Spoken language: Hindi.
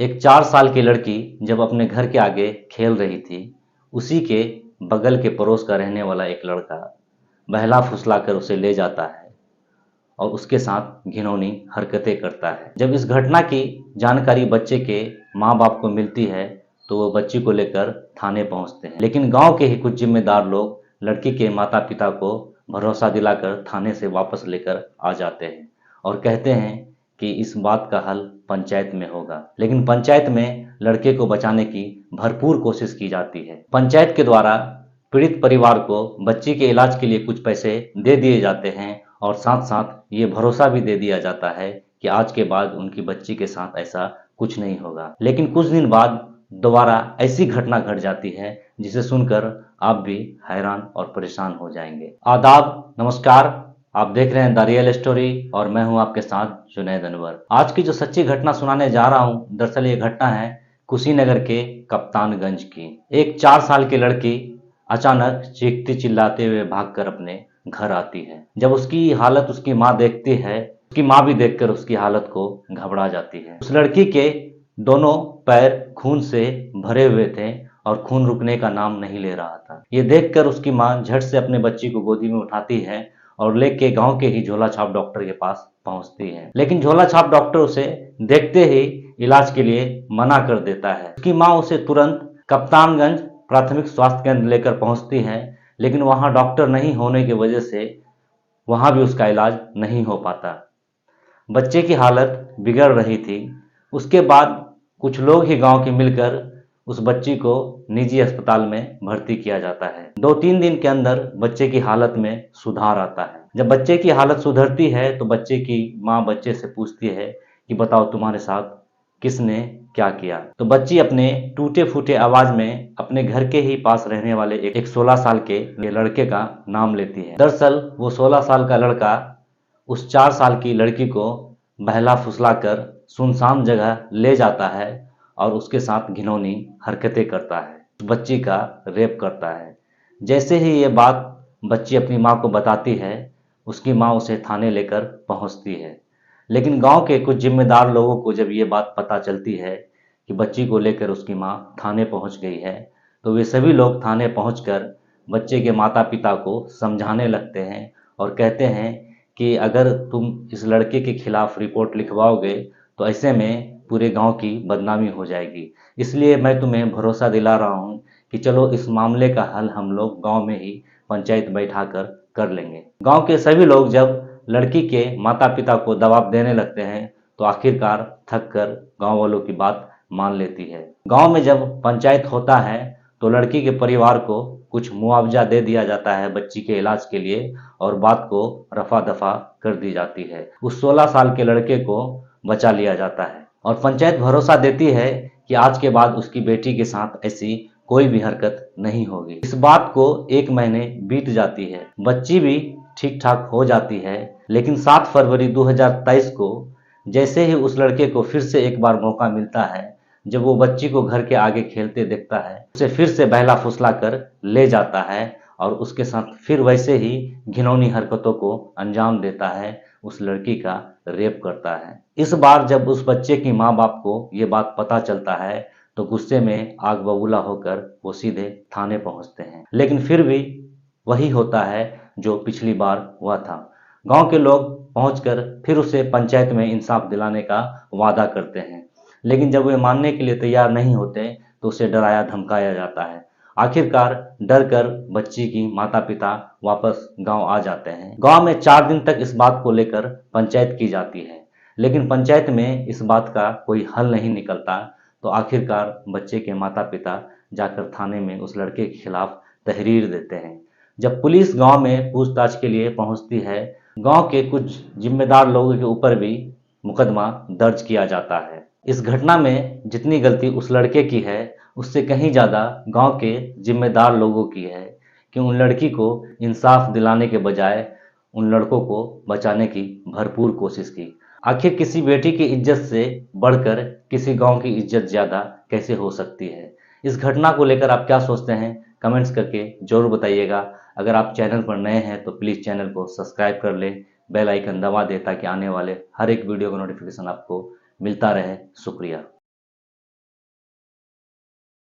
एक 4 साल की लड़की जब अपने घर के आगे खेल रही थी, उसी के बगल के पड़ोस का रहने वाला एक लड़का बहला फुसलाकर उसे ले जाता है और उसके साथ घिनौनी हरकतें करता है। जब इस घटना की जानकारी बच्चे के माँ बाप को मिलती है तो वो बच्ची को लेकर थाने पहुंचते हैं, लेकिन गांव के ही कुछ जिम्मेदार लोग लड़की के माता पिता को भरोसा दिलाकर थाने से वापस लेकर आ जाते हैं और कहते हैं कि इस बात का हल पंचायत में होगा। लेकिन पंचायत में लड़के को बचाने की भरपूर कोशिश की जाती है। पंचायत के द्वारा पीड़ित परिवार को बच्ची के इलाज के लिए कुछ पैसे दे दिए जाते हैं और साथ साथ ये भरोसा भी दे दिया जाता है कि आज के बाद उनकी बच्ची के साथ ऐसा कुछ नहीं होगा। लेकिन कुछ दिन बाद दोबारा ऐसी घटना घट जाती है जिसे सुनकर आप भी हैरान और परेशान हो जाएंगे। आदाब, नमस्कार। आप देख रहे हैं द रियल स्टोरी और मैं हूं आपके साथ जुनैद अनवर। आज की जो सच्ची घटना सुनाने जा रहा हूं, दरअसल ये घटना है कुशीनगर के कप्तानगंज की। एक 4 साल की लड़की अचानक चीखती चिल्लाते हुए भागकर अपने घर आती है। जब उसकी हालत उसकी माँ देखती है, उसकी माँ भी देखकर उसकी हालत को घबरा जाती है। उस लड़की के दोनों पैर खून से भरे हुए थे और खून रुकने का नाम नहीं ले रहा था। ये देखकर उसकी माँ झट से अपने बच्ची को गोदी में उठाती है और लेके गांव के ही झोला छाप डॉक्टर के पास पहुंचती है। लेकिन झोला छाप डॉक्टर उसे देखते ही इलाज के लिए मना कर देता है। उसकी माँ उसे तुरंत कप्तानगंज प्राथमिक स्वास्थ्य केंद्र लेकर पहुंचती है, लेकिन वहां डॉक्टर नहीं होने की वजह से वहां भी उसका इलाज नहीं हो पाता। बच्चे की हालत बिगड़ रही थी। उसके बाद कुछ लोग ही गांव के मिलकर उस बच्ची को निजी अस्पताल में भर्ती किया जाता है। 2-3 दिन के अंदर बच्चे की हालत में सुधार आता है। जब बच्चे की हालत सुधरती है तो बच्चे की माँ बच्चे से पूछती है कि बताओ तुम्हारे साथ किसने क्या किया। तो बच्ची अपने टूटे फूटे आवाज में अपने घर के ही पास रहने वाले एक 16 साल के लड़के का नाम लेती है। दरअसल वो 16 साल का लड़का उस 4 साल की लड़की को बहला फुसलाकर सुनसान जगह ले जाता है और उसके साथ घिनौनी हरकतें करता है, बच्ची का रेप करता है। जैसे ही ये बात बच्ची अपनी माँ को बताती है, उसकी माँ उसे थाने लेकर पहुंचती है। लेकिन गांव के कुछ जिम्मेदार लोगों को जब ये बात पता चलती है कि बच्ची को लेकर उसकी माँ थाने पहुंच गई है, तो वे सभी लोग थाने पहुंचकर बच्चे के माता पिता को समझाने लगते हैं और कहते हैं कि अगर तुम इस लड़के के खिलाफ रिपोर्ट लिखवाओगे तो ऐसे में पूरे गांव की बदनामी हो जाएगी। इसलिए मैं तुम्हें भरोसा दिला रहा हूं कि चलो इस मामले का हल हम लोग गांव में ही पंचायत बैठाकर कर लेंगे। गांव के सभी लोग जब लड़की के माता पिता को दबाव देने लगते हैं तो आखिरकार थक कर गाँव वालों की बात मान लेती है। गाँव में जब पंचायत होता है तो लड़की के परिवार को कुछ मुआवजा दे दिया जाता है बच्ची के इलाज के लिए और बात को रफा दफा कर दी जाती है। उस 16 साल के लड़के को बचा लिया जाता है और पंचायत भरोसा देती है कि आज के बाद उसकी बेटी के साथ ऐसी कोई भी हरकत नहीं होगी। इस बात को 1 महीने बीत जाती है, बच्ची भी ठीक ठाक हो जाती है। लेकिन 7 फरवरी 2023 को जैसे ही उस लड़के को फिर से एक बार मौका मिलता है, जब वो बच्ची को घर के आगे खेलते देखता है, उसे फिर से बहला फुसला कर ले जाता है और उसके साथ फिर वैसे ही घिनौनी हरकतों को अंजाम देता है, उस लड़की का रेप करता है। इस बार जब उस बच्चे की माँ बाप को ये बात पता चलता है तो गुस्से में आग बबूला होकर वो सीधे थाने पहुंचते हैं। लेकिन फिर भी वही होता है जो पिछली बार हुआ था। गांव के लोग पहुंचकर फिर उसे पंचायत में इंसाफ दिलाने का वादा करते हैं, लेकिन जब वे मानने के लिए तैयार नहीं होते तो उसे डराया धमकाया जाता है। आखिरकार डर कर बच्ची की माता पिता वापस गांव आ जाते हैं। गांव में 4 दिन तक इस बात को लेकर पंचायत की जाती है, लेकिन पंचायत में इस बात का कोई हल नहीं निकलता। तो आखिरकार बच्चे के माता पिता जाकर थाने में उस लड़के के खिलाफ तहरीर देते हैं। जब पुलिस गांव में पूछताछ के लिए पहुंचती है, गांव के कुछ जिम्मेदार लोगों के ऊपर भी मुकदमा दर्ज किया जाता है। इस घटना में जितनी गलती उस लड़के की है, उससे कहीं ज़्यादा गांव के जिम्मेदार लोगों की है कि उन लड़की को इंसाफ दिलाने के बजाय उन लड़कों को बचाने की भरपूर कोशिश की। आखिर किसी बेटी की इज्जत से बढ़कर किसी गांव की इज्जत ज़्यादा कैसे हो सकती है? इस घटना को लेकर आप क्या सोचते हैं? कमेंट्स करके ज़रूर बताइएगा। अगर आप चैनल पर नए हैं तो प्लीज़ चैनल को सब्सक्राइब कर लें, बेल आइकन दबा दें ताकि आने वाले हर एक वीडियो का नोटिफिकेशन आपको मिलता रहे। शुक्रिया।